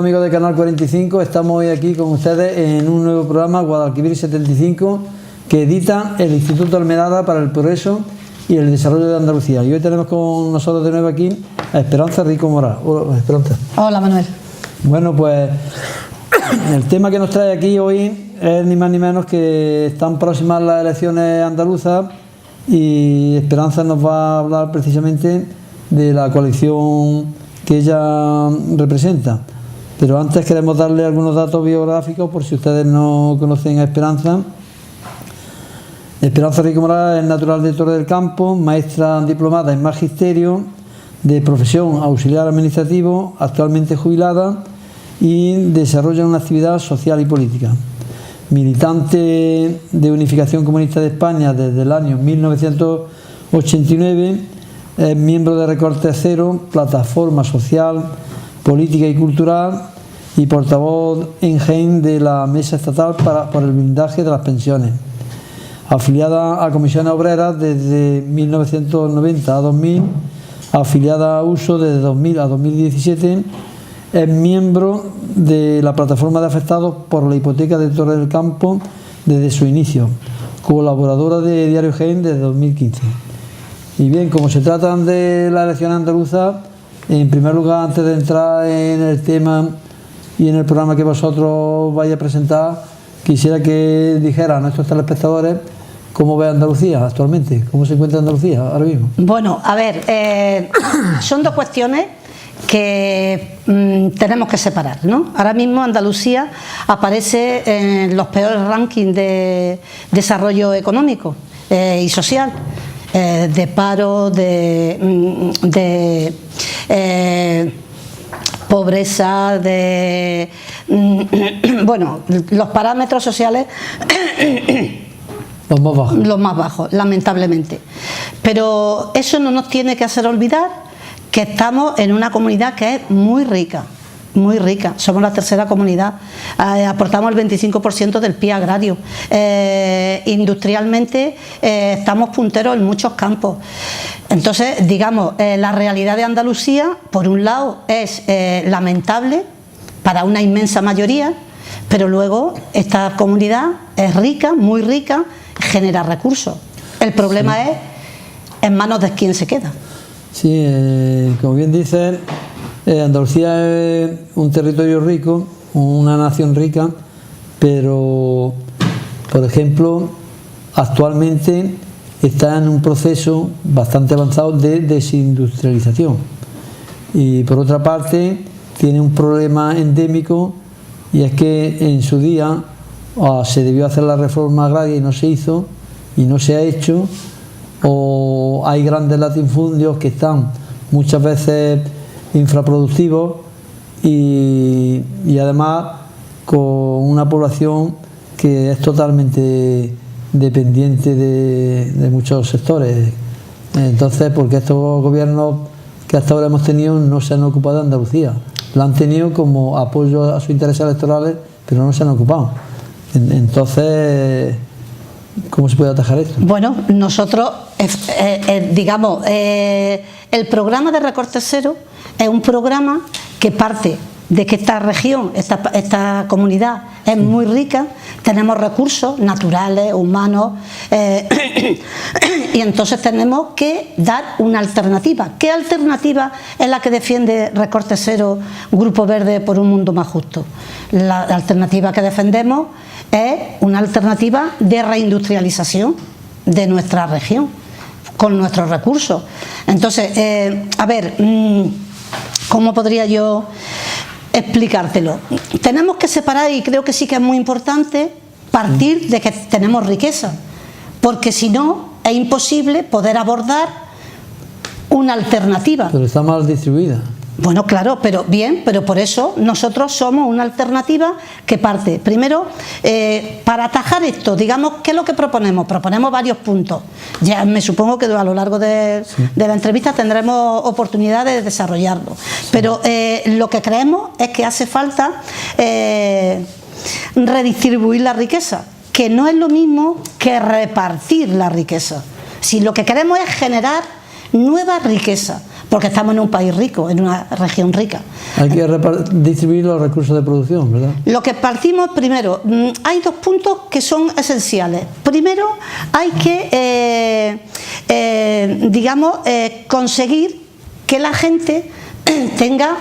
amigos de Canal 45, estamos hoy aquí con ustedes en un nuevo programa, Guadalquivir 75, que edita el Instituto Almenara para el Progreso y el Desarrollo de Andalucía. Y hoy tenemos con nosotros de nuevo aquí a Esperanza Rico Morá. Hola, Esperanza. Hola, Manuel. Bueno, pues el tema que nos trae aquí hoy es ni más ni menos que están próximas las elecciones andaluzas y Esperanza nos va a hablar precisamente de la coalición que ella representa. Pero antes queremos darle algunos datos biográficos por si ustedes no conocen a Esperanza. Esperanza Rico Morá es natural de Torre del Campo, maestra diplomada en magisterio, de profesión auxiliar administrativo, actualmente jubilada, y desarrolla una actividad social y política. Militante de Unificación Comunista de España desde el año 1989, es miembro de Recorte Cero, plataforma social, política y cultural, y portavoz en Jaén de la Mesa Estatal por el blindaje de las pensiones. Afiliada a Comisiones Obreras desde 1990 a 2000, afiliada a Uso desde 2000 a 2017, es miembro de la plataforma de afectados por la hipoteca de Torre del Campo desde su inicio, colaboradora de Diario Jaén desde 2015. Y bien, como se tratan de la elección andaluza, en primer lugar, antes de entrar en el tema y en el programa que vosotros vais a presentar, quisiera que dijeran a nuestros telespectadores cómo ve Andalucía actualmente, cómo se encuentra Andalucía ahora mismo. Bueno, a ver, son dos cuestiones que tenemos que separar, ¿no? Ahora mismo Andalucía aparece en los peores rankings de desarrollo económico y social, de paro, de pobreza, de bueno, los parámetros sociales los más bajos, lamentablemente. Pero eso no nos tiene que hacer olvidar que estamos en una comunidad que es muy rica, muy rica. Somos la tercera comunidad, aportamos el 25% del PIB agrario. Industrialmente estamos punteros en muchos campos. Entonces, digamos, la realidad de Andalucía, por un lado, es lamentable para una inmensa mayoría, pero luego esta comunidad es rica, muy rica, genera recursos. El problema es en manos de quién se queda. Sí, como bien dices, Andalucía es un territorio rico, una nación rica, pero, por ejemplo, actualmente está en un proceso bastante avanzado de desindustrialización. Y por otra parte, tiene un problema endémico, y es que en su día se debió hacer la reforma agraria y no se hizo, y no se ha hecho, o hay grandes latifundios que están muchas veces infraproductivos y además con una población que es totalmente dependiente de muchos sectores. Entonces, porque estos gobiernos que hasta ahora hemos tenido no se han ocupado de Andalucía, lo han tenido como apoyo a sus intereses electorales, pero no se han ocupado. Entonces, ¿cómo se puede atajar esto? Bueno, nosotros, digamos, el programa de Recorte Cero es un programa que parte de que esta región, esta comunidad es muy rica, tenemos recursos naturales, humanos, y entonces tenemos que dar una alternativa. ¿Qué alternativa es la que defiende Recorte Cero, Grupo Verde por un Mundo Más Justo? La alternativa que defendemos es una alternativa de reindustrialización de nuestra región, con nuestros recursos. Entonces, a ver, ¿cómo podría yo explicártelo? Tenemos que separar, y creo que sí que es muy importante, partir de que tenemos riqueza, porque si no es imposible poder abordar una alternativa. Pero está mal distribuida. Bueno, claro, pero bien, pero por eso nosotros somos una alternativa que parte. Primero, para atajar esto, digamos, ¿qué es lo que proponemos? Proponemos varios puntos. Ya me supongo que a lo largo de la entrevista tendremos oportunidad de desarrollarlo. Pero lo que creemos es que hace falta redistribuir la riqueza, que no es lo mismo que repartir la riqueza. Si lo que queremos es generar nueva riqueza, Porque estamos en un país rico, en una región rica. Hay que distribuir los recursos de producción, ¿verdad? Lo que partimos primero, hay dos puntos que son esenciales. Primero, hay que, conseguir que la gente tenga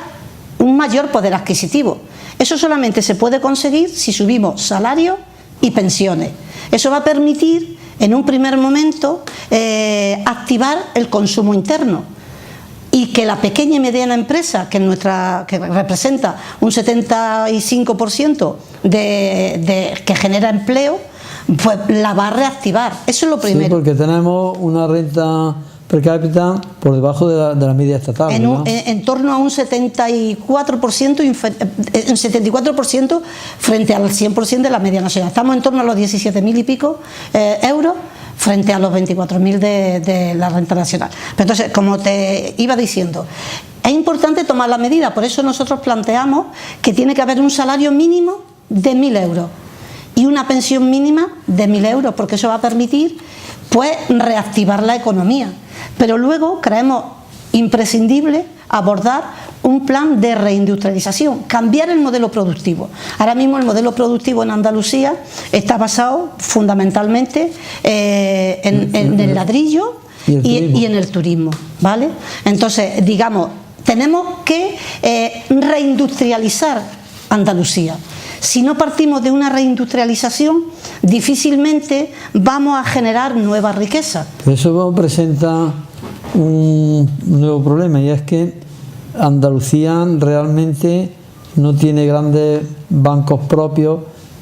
un mayor poder adquisitivo. Eso solamente se puede conseguir si subimos salarios y pensiones. Eso va a permitir, en un primer momento, activar el consumo interno y que la pequeña y mediana empresa, que representa un 75% que genera empleo, pues la va a reactivar. Eso es lo primero. Sí, porque tenemos una renta per cápita por debajo de la media estatal. En torno a un 74% frente al 100% de la media nacional. Estamos en torno a los 17.000 y pico euros frente a los 24.000 de la renta nacional. Pero entonces, como te iba diciendo, es importante tomar la medida. Por eso nosotros planteamos que tiene que haber un salario mínimo de 1.000 euros y una pensión mínima de 1.000 euros, porque eso va a permitir, pues, reactivar la economía. Pero luego creemos imprescindible abordar un plan de reindustrialización, cambiar el modelo productivo. Ahora mismo el modelo productivo en Andalucía está basado fundamentalmente en el ladrillo y en el turismo, ¿vale? Entonces, digamos, tenemos que reindustrializar Andalucía. Si no partimos de una reindustrialización, difícilmente vamos a generar nueva riqueza. Eso presenta un nuevo problema, y es que Andalucía realmente no tiene grandes bancos propios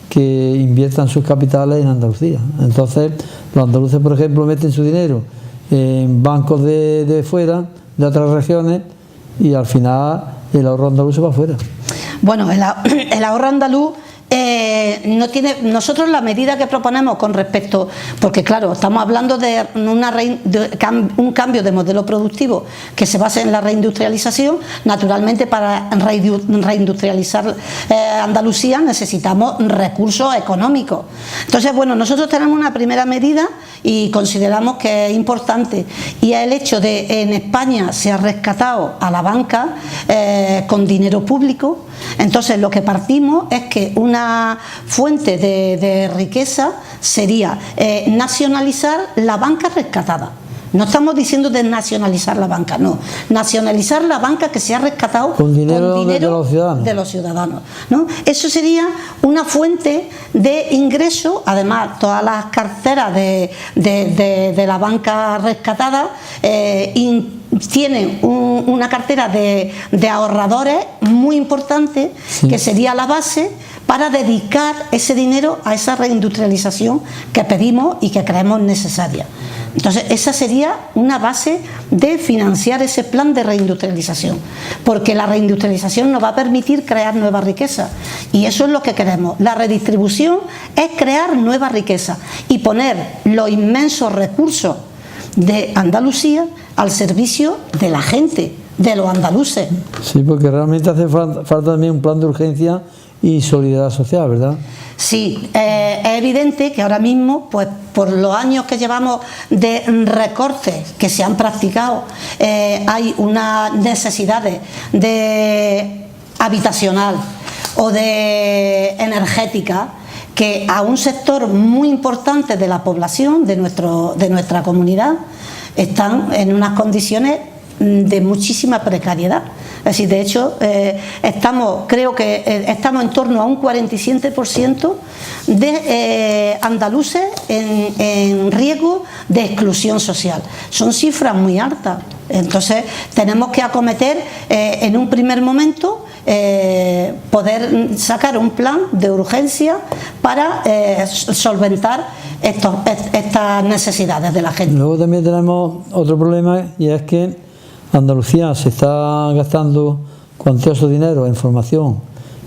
que inviertan sus capitales en Andalucía. Entonces, los andaluces, por ejemplo, meten su dinero en bancos de fuera, de otras regiones, y al final el ahorro andaluz se va afuera. Bueno, el ahorro andaluz no tiene. Nosotros la medida que proponemos con respecto, porque claro, estamos hablando de un cambio de modelo productivo que se base en la reindustrialización. Naturalmente, para reindustrializar Andalucía necesitamos recursos económicos. Entonces, bueno, nosotros tenemos una primera medida y consideramos que es importante, y es el hecho de en España se ha rescatado a la banca con dinero público. Entonces, lo que partimos es que una fuente de riqueza sería nacionalizar la banca rescatada. No estamos diciendo desnacionalizar la banca, no. Nacionalizar la banca que se ha rescatado con dinero de los ciudadanos. ¿No? Eso sería una fuente de ingreso. Además, todas las carteras de la banca rescatada tienen una cartera de ahorradores muy importante, sí, que sería la base para dedicar ese dinero a esa reindustrialización que pedimos y que creemos necesaria. Entonces, esa sería una base de financiar ese plan de reindustrialización, porque la reindustrialización nos va a permitir crear nueva riqueza, y eso es lo que queremos. La redistribución es crear nueva riqueza y poner los inmensos recursos de Andalucía al servicio de la gente, de los andaluces. Sí, porque realmente hace falta también un plan de urgencia y solidaridad social, ¿verdad? Sí, es evidente que ahora mismo, pues por los años que llevamos de recortes que se han practicado, hay unas necesidades de habitacional o de energética que a un sector muy importante de la población, de nuestra comunidad, están en unas condiciones de muchísima precariedad. Es decir, de hecho, creo que estamos en torno a un 47% de andaluces en riesgo de exclusión social. Son cifras muy altas. Entonces, tenemos que acometer en un primer momento poder sacar un plan de urgencia para solventar estas necesidades de la gente. Luego también tenemos otro problema, y es que Andalucía se está gastando cuantioso dinero en formación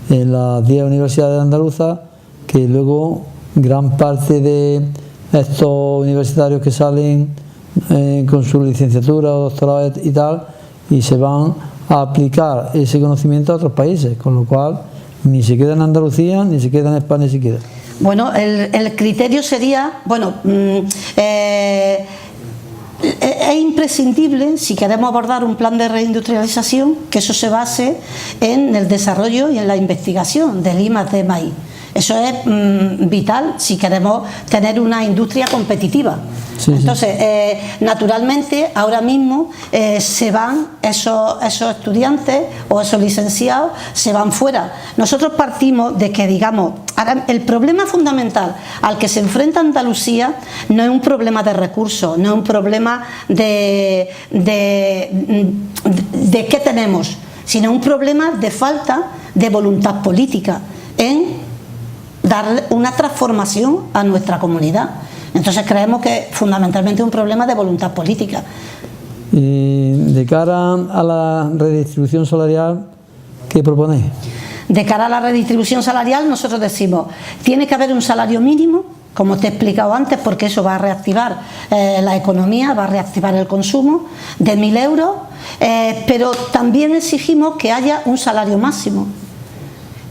en las 10 universidades andaluzas, que luego gran parte de estos universitarios que salen con su licenciatura o doctorado y tal, y se van a aplicar ese conocimiento a otros países, con lo cual ni se queda en Andalucía, ni se queda en España siquiera. Bueno, el criterio sería, bueno, es imprescindible, si queremos abordar un plan de reindustrialización, que eso se base en el desarrollo y en la investigación del I+D+I. Eso es vital si queremos tener una industria competitiva. Sí, entonces, naturalmente, ahora mismo se van esos estudiantes o esos licenciados, se van fuera. Nosotros partimos de que, digamos, ahora, el problema fundamental al que se enfrenta Andalucía no es un problema de recursos, no es un problema de qué tenemos, sino un problema de falta de voluntad política en darle una transformación a nuestra comunidad. Entonces creemos que fundamentalmente es un problema de voluntad política. Y de cara a la redistribución salarial, ¿qué proponéis? De cara a la redistribución salarial, nosotros decimos, tiene que haber un salario mínimo, como te he explicado antes, porque eso va a reactivar la economía, va a reactivar el consumo, de 1.000 euros, pero también exigimos que haya un salario máximo.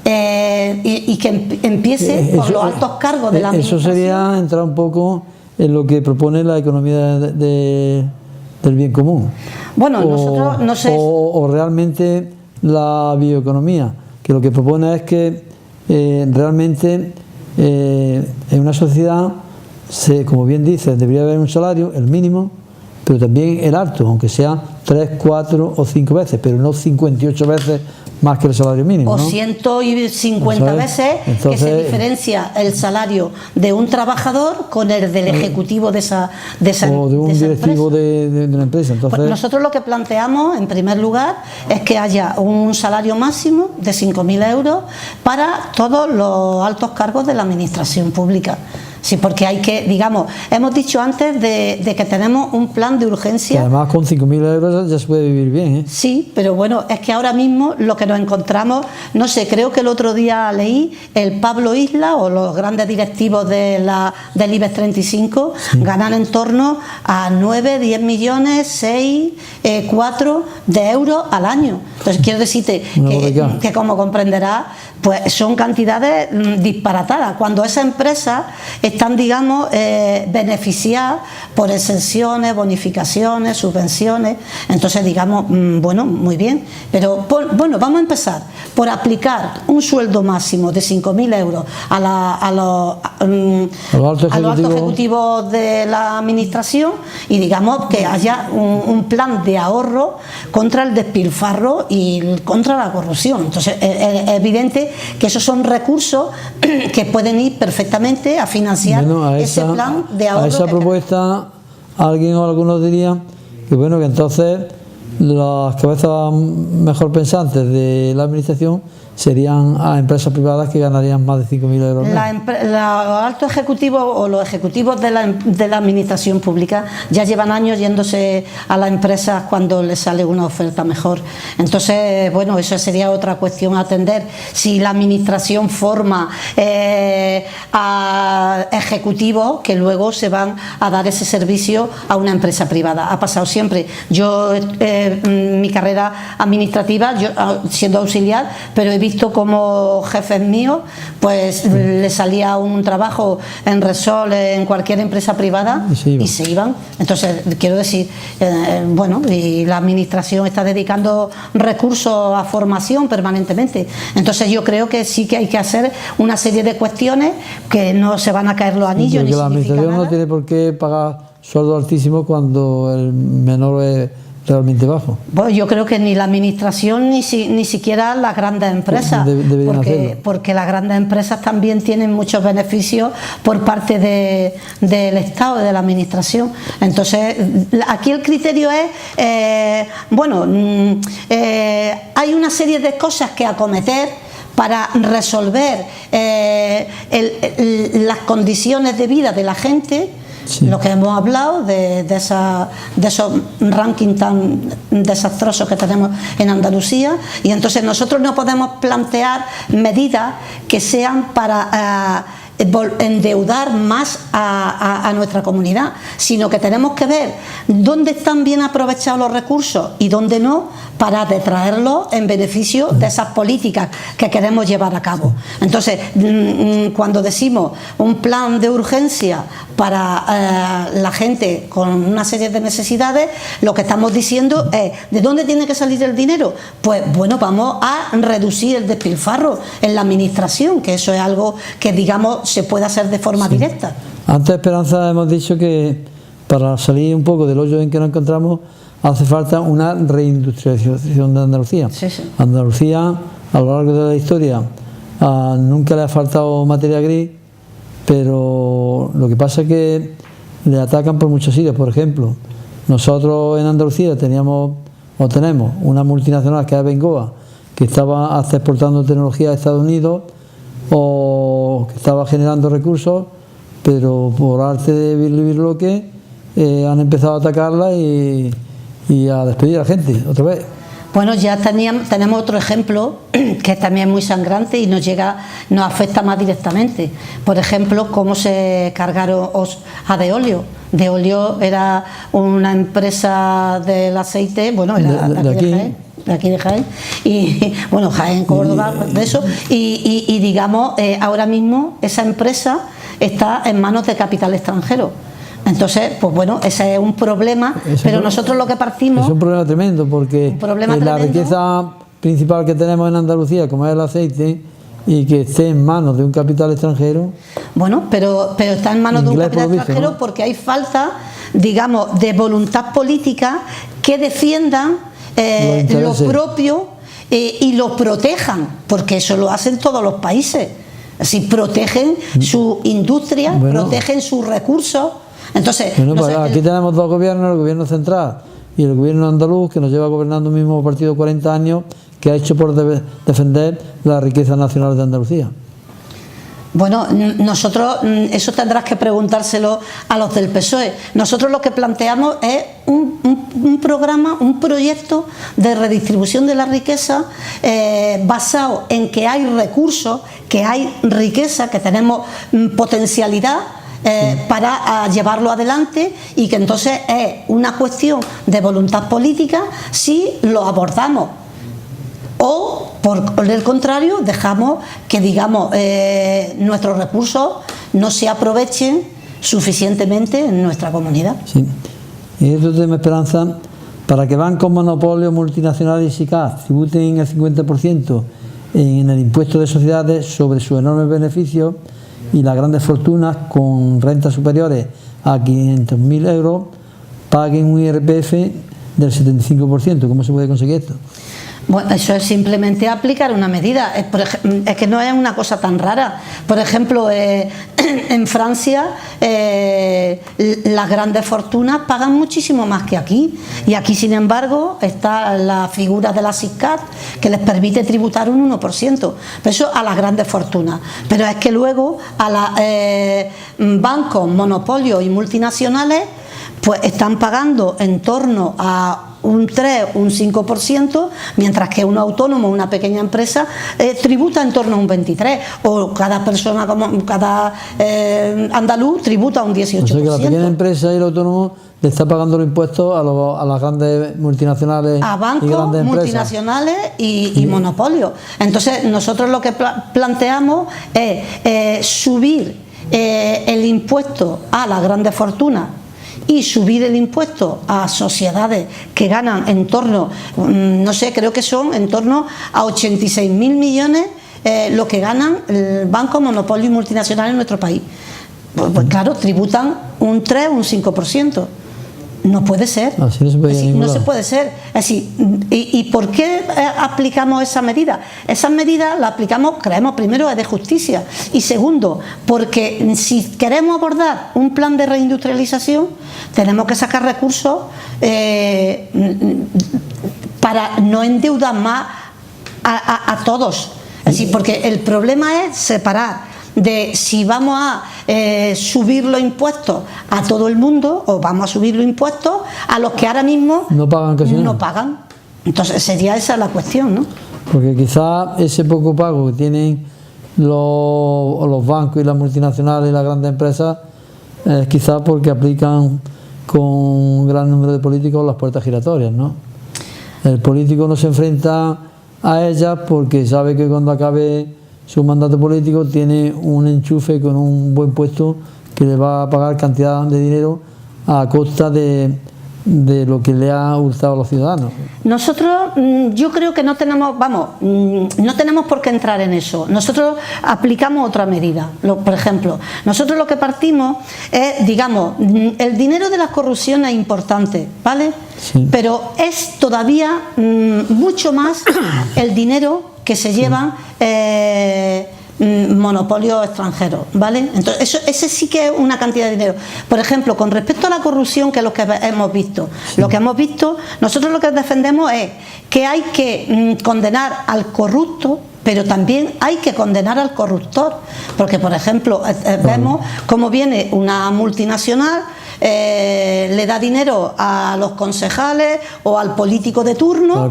Y que empiece por los altos cargos de la administración. Eso sería entrar un poco en lo que propone la economía del bien común. Bueno, nosotros no sé. O realmente la bioeconomía, que lo que propone es que realmente en una sociedad, como bien dices, debería haber un salario, el mínimo, pero también el alto, aunque sea 3, 4 o 5 veces, pero no 58 veces más que el salario mínimo, o ¿no? 150 veces. Entonces, que se diferencia el salario de un trabajador con el del ejecutivo de esa o de un directivo de una empresa. Entonces, pues nosotros lo que planteamos, en primer lugar, es que haya un salario máximo de 5.000 euros para todos los altos cargos de la administración pública. Sí, porque hay que, digamos, hemos dicho antes de que tenemos un plan de urgencia. Y además con 5.000 euros ya se puede vivir bien, ¿eh? Sí, pero bueno, es que ahora mismo lo que nos encontramos, no sé, creo que el otro día leí el Pablo Isla o los grandes directivos del IBEX 35 sí, ganan en torno a 9, 10 millones, 6, 4 de euros al año. Entonces quiero decirte que como comprenderás, pues son cantidades disparatadas. Cuando esas empresas están, digamos, beneficiadas por exenciones, bonificaciones, subvenciones, entonces digamos, bueno, muy bien, pero bueno, vamos a empezar por aplicar un sueldo máximo de 5.000 euros a los altos ejecutivos de la administración y digamos que haya un plan de ahorro contra el despilfarro y contra la corrupción. Entonces es evidente que esos son recursos que pueden ir perfectamente a financiar ese plan de ahorro. A esa propuesta alguien o algunos dirían que bueno, que entonces las cabezas mejor pensantes de la administración serían a empresas privadas que ganarían más de 5.000 euros. Los altos ejecutivos o los ejecutivos de la administración pública ya llevan años yéndose a las empresas cuando les sale una oferta mejor. Entonces, bueno, eso sería otra cuestión a atender. Si la administración forma a ejecutivos que luego se van a dar ese servicio a una empresa privada. Ha pasado siempre. Yo, mi carrera administrativa, yo siendo auxiliar, pero he visto como jefes míos pues le salía un trabajo en Resol, en cualquier empresa privada y se iban. Entonces quiero decir, bueno, y la administración está dedicando recursos a formación permanentemente. Entonces yo creo que sí que hay que hacer una serie de cuestiones que no se van a caer los anillos. Porque la administración no tiene por qué pagar sueldos altísimos cuando el menor es realmente bajo. Bueno, yo creo que ni la administración ni siquiera las grandes empresas, porque las grandes empresas también tienen muchos beneficios por parte del Estado y de la administración. Entonces aquí el criterio es bueno, hay una serie de cosas que acometer para resolver las condiciones de vida de la gente. Sí. Lo que hemos hablado de esos rankings tan desastrosos que tenemos en Andalucía, y entonces nosotros no podemos plantear medidas que sean para endeudar más a nuestra comunidad, sino que tenemos que ver dónde están bien aprovechados los recursos y dónde no, para detraerlos en beneficio de esas políticas que queremos llevar a cabo. Entonces, cuando decimos un plan de urgencia para la gente con una serie de necesidades, lo que estamos diciendo es, ¿de dónde tiene que salir el dinero? Pues bueno, vamos a reducir el despilfarro en la administración, que eso es algo que, digamos, se puede hacer de forma directa. Antes, Esperanza, hemos dicho que para salir un poco del hoyo en que nos encontramos hace falta una reindustrialización de Andalucía. Sí, sí. Andalucía, a lo largo de la historia, nunca le ha faltado materia gris, pero lo que pasa es que le atacan por muchos sitios. Por ejemplo, nosotros en Andalucía tenemos una multinacional que es Bengoa, que estaba hasta exportando tecnología a Estados Unidos o que estaba generando recursos, pero por arte de birloque han empezado a atacarla y a despedir a la gente otra vez. Bueno, ya tenemos otro ejemplo que también es muy sangrante y nos afecta más directamente. Por ejemplo, cómo se cargaron a Deolio. Deolio era una empresa del aceite, bueno, era de aquí de Jaén, y bueno, Jaén, Córdoba, de eso, y digamos, ahora mismo esa empresa está en manos de capital extranjero. Entonces, pues bueno, ese es un problema, pero nosotros lo que partimos... Es un problema tremendo, porque la riqueza principal que tenemos en Andalucía, como es el aceite, y que esté en manos de un capital extranjero... Bueno, pero está en manos de un capital extranjero, ¿no? Porque hay falta, digamos, de voluntad política que defiendan lo propio y lo protejan, porque eso lo hacen todos los países. Así protegen su industria, protegen sus recursos. Entonces, pues aquí tenemos dos gobiernos, el gobierno central y el gobierno andaluz, que nos lleva gobernando un mismo partido 40 años, que ha hecho por defender la riqueza nacional de Andalucía. Bueno, nosotros, eso tendrás que preguntárselo a los del PSOE. Nosotros lo que planteamos es un programa, un proyecto de redistribución de la riqueza basado en que hay recursos, que hay riqueza, que tenemos potencialidad para llevarlo adelante, y que entonces es una cuestión de voluntad política si lo abordamos, o por el contrario dejamos que, digamos, nuestros recursos no se aprovechen suficientemente en nuestra comunidad. Sí. Y otro tema, Esperanza, para que bancos, monopolios, multinacionales y SICAV tributen el 50% en el impuesto de sociedades sobre sus enormes beneficios, y las grandes fortunas con rentas superiores a 500.000 euros paguen un IRPF del 75%. ¿Cómo se puede conseguir esto? Bueno, eso es simplemente aplicar una medida. Es que no es una cosa tan rara. Por ejemplo, en Francia las grandes fortunas pagan muchísimo más que aquí, y aquí, sin embargo, está la figura de la SICAV, que les permite tributar un 1%. Pero eso a las grandes fortunas. Pero es que luego a los bancos, monopolios y multinacionales, pues están pagando en torno a un 3, un 5%, mientras que un autónomo, una pequeña empresa, tributa en torno a un 23%, o cada persona, como cada andaluz, tributa un 18%. O sea que la pequeña empresa y el autónomo le está pagando los impuestos a las grandes multinacionales, a bancos, y grandes multinacionales y monopolios. Entonces, nosotros lo que planteamos es subir el impuesto a las grandes fortunas y subir el impuesto a sociedades que ganan en torno, no sé, creo que son en torno a 86.000 millones lo que ganan el banco, monopolio y multinacional en nuestro país. Pues claro, tributan un 3, un 5%. No puede ser. Así no se puede, no se puede ser. Así, ¿y por qué aplicamos esa medida? Esas medidas las aplicamos, creemos, primero, es de justicia, y segundo, porque si queremos abordar un plan de reindustrialización, tenemos que sacar recursos para no endeudar más a todos. Así, porque el problema es separar de si vamos a subir los impuestos a todo el mundo, o vamos a subir los impuestos a los que ahora mismo no pagan casi nada. No pagan. Entonces sería esa la cuestión, ¿no? Porque quizás ese poco pago que tienen los bancos y las multinacionales y las grandes empresas es quizás porque aplican con un gran número de políticos las puertas giratorias, ¿no? El político no se enfrenta a ellas porque sabe que cuando acabe su mandato político tiene un enchufe con un buen puesto que le va a pagar cantidad de dinero a costa de lo que le ha hurtado a los ciudadanos. Nosotros, yo creo que no tenemos, no tenemos por qué entrar en eso. Nosotros aplicamos otra medida. Por ejemplo, nosotros lo que partimos es, digamos, el dinero de la corrupción es importante, ¿vale? Sí. Pero es todavía mucho más el dinero que se llevan monopolios extranjeros, ¿vale? Entonces, ese sí que es una cantidad de dinero. Por ejemplo, con respecto a la corrupción, que es lo que hemos visto, nosotros lo que defendemos es que hay que condenar al corrupto, pero también hay que condenar al corruptor, porque, por ejemplo, vemos cómo viene una multinacional, le da dinero a los concejales o al político de turno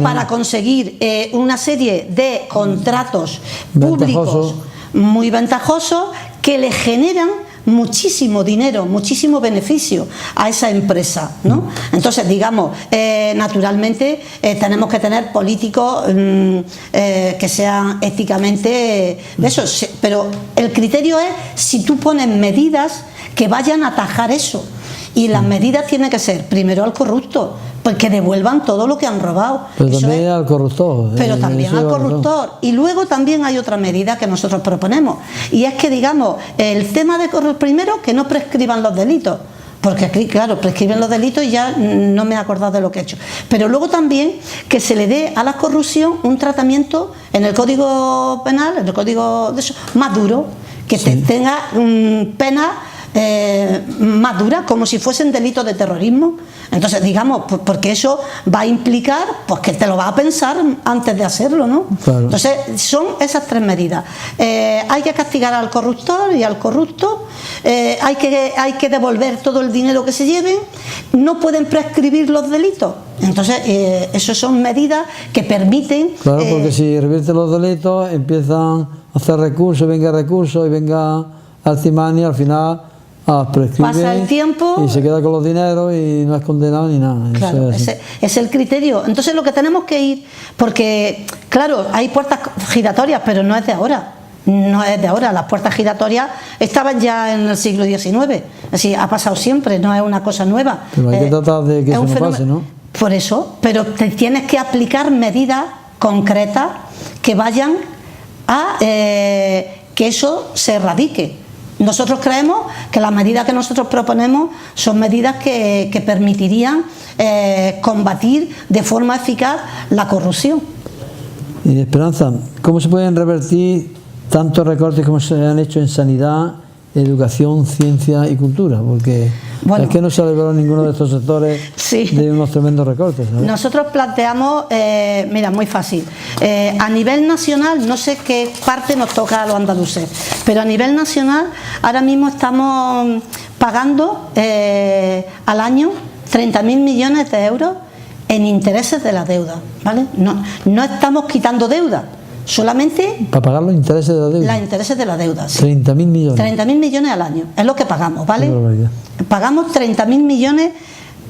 para conseguir una serie de contratos públicos muy ventajosos que le generan muchísimo dinero, muchísimo beneficio a esa empresa, ¿no? Entonces, digamos, naturalmente tenemos que tener políticos que sean éticamente de eso, pero el criterio es si tú pones medidas que vayan a atajar eso, y las medidas tienen que ser primero al corrupto, pues que devuelvan todo lo que han robado. Pero eso también al corruptor. Pero también al corruptor. Y luego también hay otra medida que nosotros proponemos, y es que, digamos, el tema de primero, que no prescriban los delitos, porque aquí, claro, prescriben los delitos y ya no me he acordado de lo que he hecho. Pero luego también que se le dé a la corrupción un tratamiento en el Código Penal, en el Código de eso, más duro, que tenga penas más duras, como si fuesen delitos de terrorismo. Entonces, digamos, porque eso va a implicar, pues, que te lo vas a pensar antes de hacerlo, ¿no? Claro. Entonces, son esas tres medidas. Hay que castigar al corruptor y al corrupto, hay que devolver todo el dinero que se lleven, no pueden prescribir los delitos. Entonces, esas son medidas que permiten... Claro, porque si revierten los delitos, empiezan a hacer recursos y venga artimaña, al final... pasa el tiempo y se queda con los dineros y no es condenado ni nada. Claro, ese es el criterio. Entonces, lo que tenemos que ir, porque claro, hay puertas giratorias, pero no es de ahora. No es de ahora, las puertas giratorias estaban ya en el siglo XIX, así ha pasado siempre, no es una cosa nueva. Pero hay que tratar de que eso no pase, ¿no? Por eso, pero te tienes que aplicar medidas concretas que vayan a que eso se erradique. Nosotros creemos que las medidas que nosotros proponemos son medidas que permitirían combatir de forma eficaz la corrupción. Y Esperanza, ¿cómo se pueden revertir tantos recortes como se han hecho en sanidad, educación, ciencia y cultura? Porque es que no se ha librado ninguno de estos sectores de unos tremendos recortes, ¿sabes? Nosotros planteamos, mira, muy fácil, a nivel nacional, no sé qué parte nos toca a los andaluces, pero a nivel nacional ahora mismo estamos pagando al año 30.000 millones de euros en intereses de la deuda, ¿vale? No estamos quitando deuda, solamente para pagar los intereses de la deuda. Los intereses de la deuda, sí. 30.000 millones. 30.000 millones al año, es lo que pagamos, ¿vale? Pagamos 30.000 millones,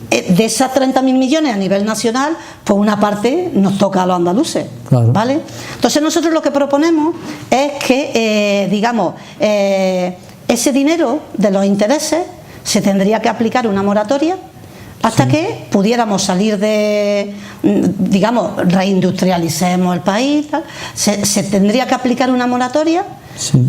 de esas 30.000 millones a nivel nacional, pues una parte nos toca a los andaluces, claro. ¿Vale? Entonces nosotros lo que proponemos es que, digamos, ese dinero de los intereses se tendría que aplicar una moratoria hasta que pudiéramos salir de, digamos, reindustrialicemos el país, tal. Se tendría que aplicar una moratoria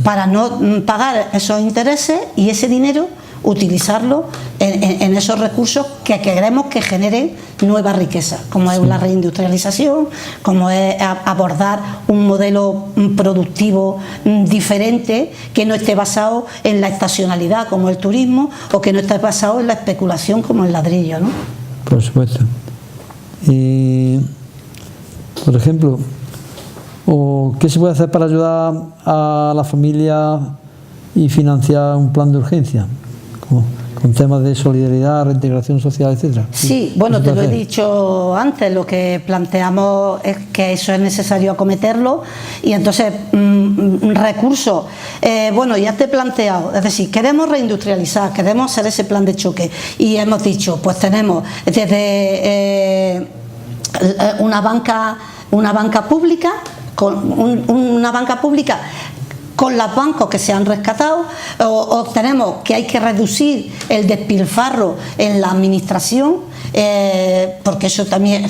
para no pagar esos intereses y ese dinero utilizarlo en esos recursos que queremos que generen nueva riqueza, como es la reindustrialización, como es abordar un modelo productivo diferente que no esté basado en la estacionalidad como el turismo o que no esté basado en la especulación como el ladrillo, ¿no? Por supuesto. Y, por ejemplo, ¿qué se puede hacer para ayudar a la familia y financiar un plan de urgencia? Con temas de solidaridad, reintegración social, etcétera. Sí, bueno, te lo he dicho antes, lo que planteamos es que eso es necesario acometerlo y entonces recursos, bueno, ya te he planteado, es decir, queremos reindustrializar, queremos hacer ese plan de choque y hemos dicho, pues tenemos desde una banca pública, con una banca pública con los bancos que se han rescatado, o tenemos que hay que reducir el despilfarro en la administración, porque eso también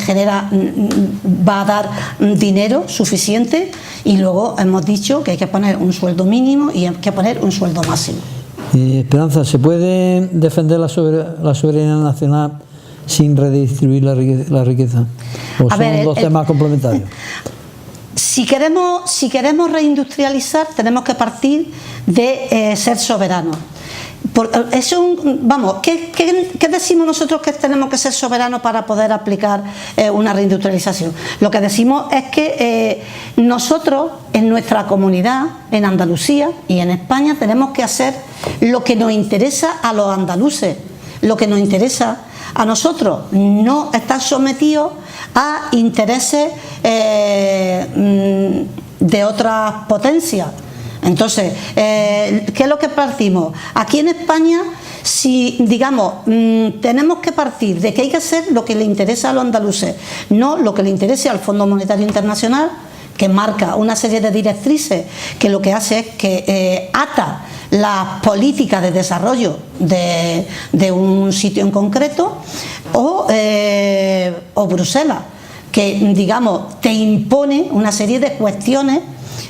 va a dar dinero suficiente, y luego hemos dicho que hay que poner un sueldo mínimo y hay que poner un sueldo máximo. Esperanza, ¿se puede defender la soberanía nacional sin redistribuir la riqueza? ¿O son dos temas complementarios? Si queremos reindustrializar, tenemos que partir de ser soberanos. ¿Qué decimos nosotros que tenemos que ser soberanos para poder aplicar una reindustrialización? Lo que decimos es que nosotros en nuestra comunidad, en Andalucía y en España, tenemos que hacer lo que nos interesa a los andaluces, lo que nos interesa a nosotros, no estar sometidos a intereses de otras potencias. Entonces, ¿qué es lo que partimos? Aquí en España, si digamos, tenemos que partir de que hay que hacer lo que le interesa a los andaluces, no lo que le interese al Fondo Monetario Internacional, que marca una serie de directrices que lo que hace es que ata las políticas de desarrollo de un sitio en concreto, o Bruselas, que digamos te impone una serie de cuestiones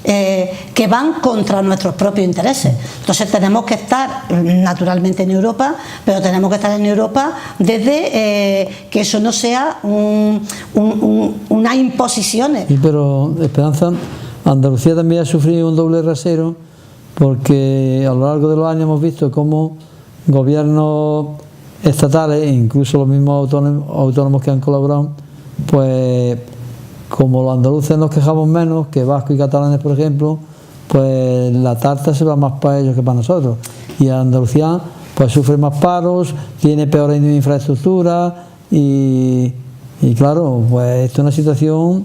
que van contra nuestros propios intereses. Entonces tenemos que estar naturalmente en Europa, pero tenemos que estar en Europa desde que eso no sea unas imposiciones. Sí, pero Esperanza, Andalucía también ha sufrido un doble rasero, porque a lo largo de los años hemos visto cómo gobiernos estatales e incluso los mismos autónomos que han colaborado, pues como los andaluces nos quejamos menos que vascos y catalanes, por ejemplo, pues la tarta se va más para ellos que para nosotros, y Andalucía pues sufre más paros, tiene peor infraestructura y claro, pues esto es una situación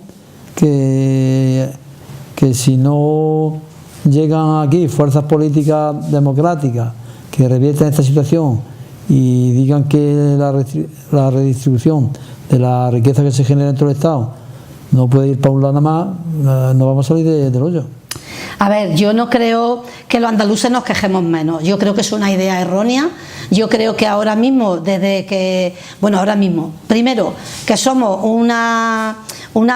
que si no llegan aquí fuerzas políticas democráticas que revierten esta situación y digan que la redistribución de la riqueza que se genera dentro del Estado no puede ir para un lado nada más, no vamos a salir del hoyo. A ver, yo no creo que los andaluces nos quejemos menos, yo creo que es una idea errónea. Yo creo que ahora mismo, primero, que somos una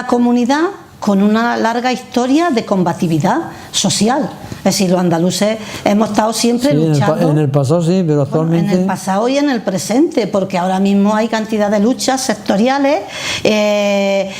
comunidad con una larga historia de combatividad social. Es decir, los andaluces hemos estado siempre luchando. En el pasado sí, pero actualmente... En el pasado y en el presente, porque ahora mismo hay cantidad de luchas sectoriales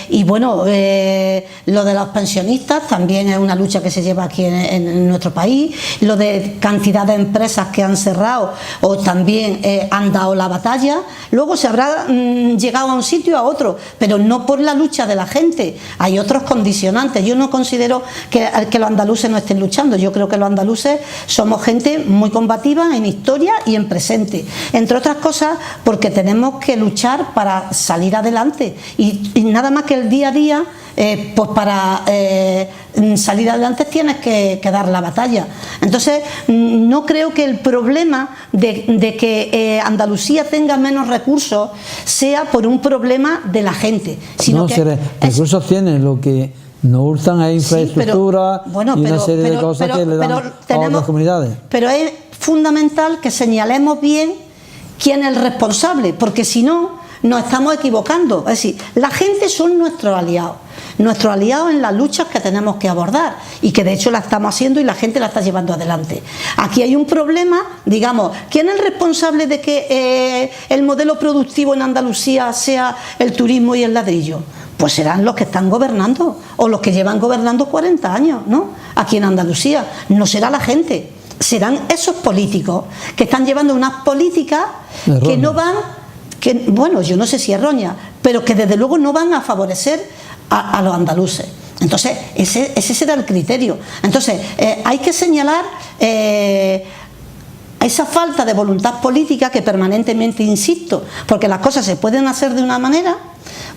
y bueno, lo de los pensionistas también es una lucha que se lleva aquí en nuestro país. Lo de cantidad de empresas que han cerrado o también han dado la batalla. Luego se habrá llegado a un sitio a otro, pero no por la lucha de la gente. Hay otros condicionantes. Yo no considero que los andaluces no estén luchando. Yo creo que los andaluces somos gente muy combativa en historia y en presente, entre otras cosas porque tenemos que luchar para salir adelante y nada más que el día a día, pues para salir adelante tienes que dar la batalla. Entonces no creo que el problema de que Andalucía tenga menos recursos sea por un problema de la gente, sino no, que recursos tienen, lo que nos hurtan a infraestructura y una serie de cosas que le dan a otras comunidades. Pero es fundamental que señalemos bien quién es el responsable, porque si no, nos estamos equivocando. Es decir, la gente son nuestros aliados en las luchas que tenemos que abordar y que de hecho la estamos haciendo y la gente la está llevando adelante. Aquí hay un problema, digamos, ¿quién es el responsable de que el modelo productivo en Andalucía sea el turismo y el ladrillo? Pues serán los que están gobernando o los que llevan gobernando 40 años, ¿no? Aquí en Andalucía. No será la gente, serán esos políticos que están llevando unas políticas que no van, bueno, yo no sé si erróneas, pero que desde luego no van a favorecer a los andaluces. Entonces, ese será el criterio. Entonces, hay que señalar esa falta de voluntad política que permanentemente insisto, porque las cosas se pueden hacer de una manera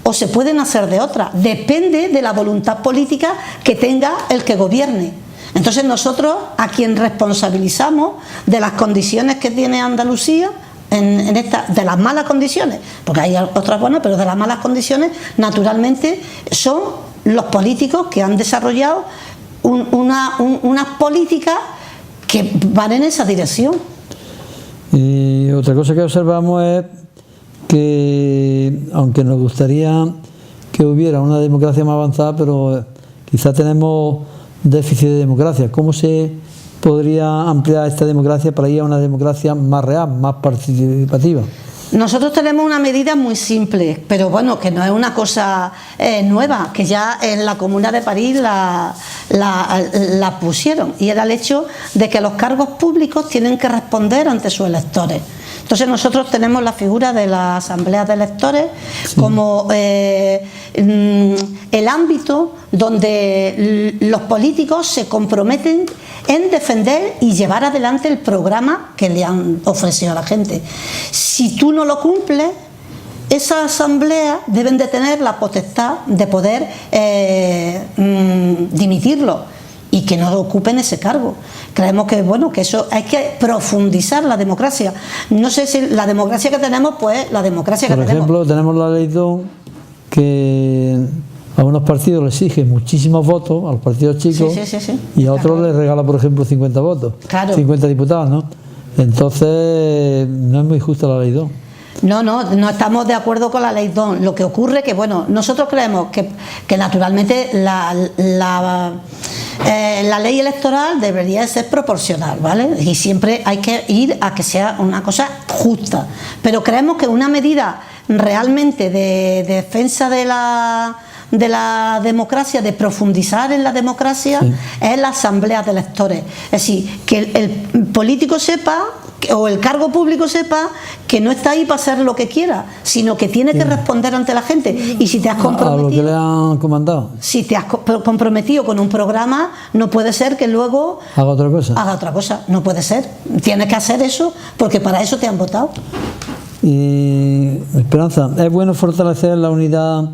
o se pueden hacer de otra, depende de la voluntad política que tenga el que gobierne. Entonces nosotros a quien responsabilizamos de las condiciones que tiene Andalucía, de las malas condiciones, porque hay otras buenas, pero de las malas condiciones naturalmente son los políticos que han desarrollado unas políticas que van en esa dirección. Y otra cosa que observamos es que, aunque nos gustaría que hubiera una democracia más avanzada, pero quizás tenemos déficit de democracia. ¿Cómo se podría ampliar esta democracia para ir a una democracia más real, más participativa? Nosotros tenemos una medida muy simple, pero bueno, que no es una cosa nueva, que ya en la Comuna de París la pusieron, y era el hecho de que los cargos públicos tienen que responder ante sus electores. Entonces nosotros tenemos la figura de la Asamblea de Electores como el ámbito donde los políticos se comprometen en defender y llevar adelante el programa que le han ofrecido a la gente. Si tú no lo cumples, esa asamblea deben de tener la potestad de poder dimitirlo y que no ocupen ese cargo. Creemos que bueno, que eso hay que profundizar la democracia. No sé si la democracia que tenemos, pues la democracia que tenemos. Por ejemplo, tenemos la ley DON, que a unos partidos les exige muchísimos votos, a los partidos chicos, sí. Y a otros les regala, por ejemplo, 50 votos, 50 diputados, ¿no? Entonces, no es muy justa la ley DON. No estamos de acuerdo con la ley DON. Lo que ocurre que, bueno, nosotros creemos que naturalmente la ley electoral debería ser proporcional, ¿vale? Y siempre hay que ir a que sea una cosa justa. Pero creemos que una medida realmente de defensa de la democracia, de profundizar en la democracia, es la asamblea de electores. Es decir, que el político sepa, o el cargo público sepa, que no está ahí para hacer lo que quiera, sino que tiene que responder ante la gente. Y si te has comprometido, a lo que le han comandado. Si te has comprometido con un programa, no puede ser que luego haga otra cosa. No puede ser. Tienes que hacer eso porque para eso te han votado. Y Esperanza, ¿es bueno fortalecer la unidad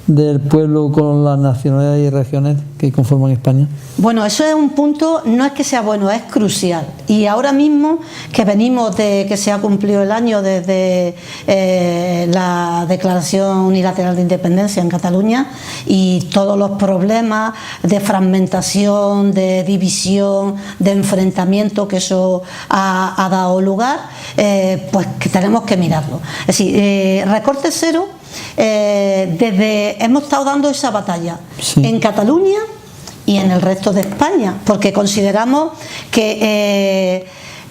del pueblo con las nacionalidades y regiones que conforman España? Bueno, eso es un punto, no es que sea bueno, es crucial. Y ahora mismo que venimos de que se ha cumplido el año desde la Declaración Unilateral de Independencia en Cataluña, y todos los problemas de fragmentación, de división, de enfrentamiento que eso ha dado lugar, pues que tenemos que mirarlo. Es decir, Recorte Cero, hemos estado dando esa batalla en Cataluña y en el resto de España, porque consideramos que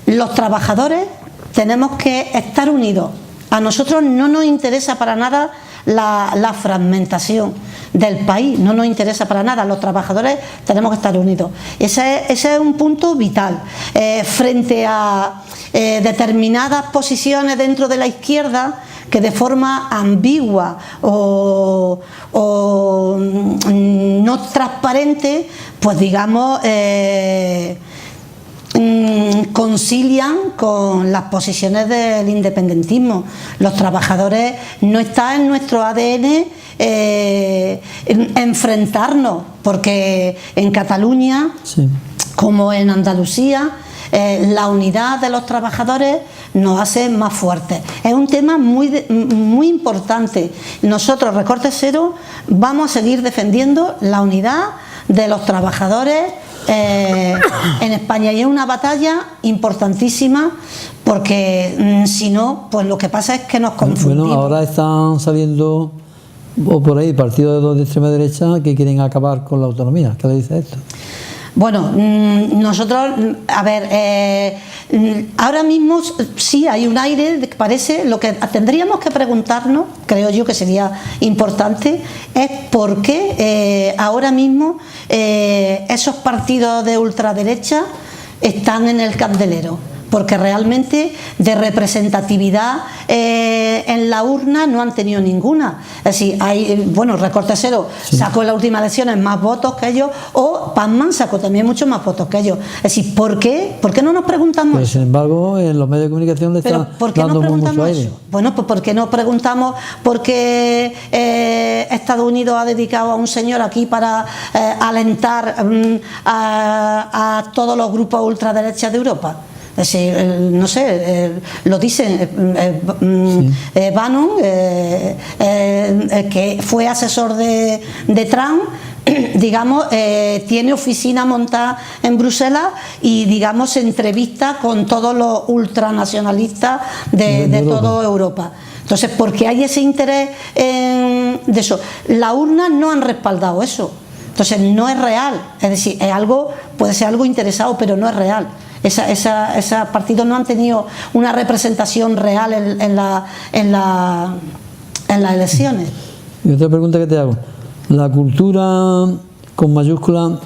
los trabajadores tenemos que estar unidos. A nosotros no nos interesa para nada la fragmentación del país, no nos interesa para nada. Los trabajadores tenemos que estar unidos. Ese es un punto vital. Frente a determinadas posiciones dentro de la izquierda que de forma ambigua o no transparente, pues digamos, concilian con las posiciones del independentismo. Los trabajadores, no está en nuestro ADN enfrentarnos, porque en Cataluña, como en Andalucía, la unidad de los trabajadores nos hace más fuertes. Es un tema muy importante. Nosotros, Recorte Cero, vamos a seguir defendiendo la unidad de los trabajadores en España, y es una batalla importantísima, porque si no, pues lo que pasa es que nos confundimos. Bueno, ahora están saliendo o por ahí partidos de extrema derecha que quieren acabar con la autonomía. ¿Qué le dice esto? Bueno, nosotros, a ver, ahora mismo sí hay un aire de que parece, lo que tendríamos que preguntarnos, creo yo que sería importante, es por qué ahora mismo esos partidos de ultraderecha están en el candelero. Porque realmente de representatividad en la urna no han tenido ninguna. Es decir, bueno, Recorte Cero sacó en las últimas elecciones más votos que ellos, o Pazman sacó también muchos más votos que ellos. Es decir, ¿por qué? ¿Por qué no nos preguntamos? Pero sin embargo, en los medios de comunicación le están dando mucho aire. Bueno, pues ¿por qué no preguntamos por qué Estados Unidos ha dedicado a un señor aquí para alentar a todos los grupos ultraderechas de Europa? Es decir, no sé, lo dicen, Bannon, que fue asesor de Trump, digamos, tiene oficina montada en Bruselas y, digamos, se entrevista con todos los ultranacionalistas de toda Europa. Entonces, porque hay ese interés de eso. Las urnas no han respaldado eso. Entonces, no es real. Es decir, es algo, puede ser algo interesado, pero no es real. Esos partidos no han tenido una representación real en las elecciones. Y otra pregunta que te hago. ¿La cultura con mayúscula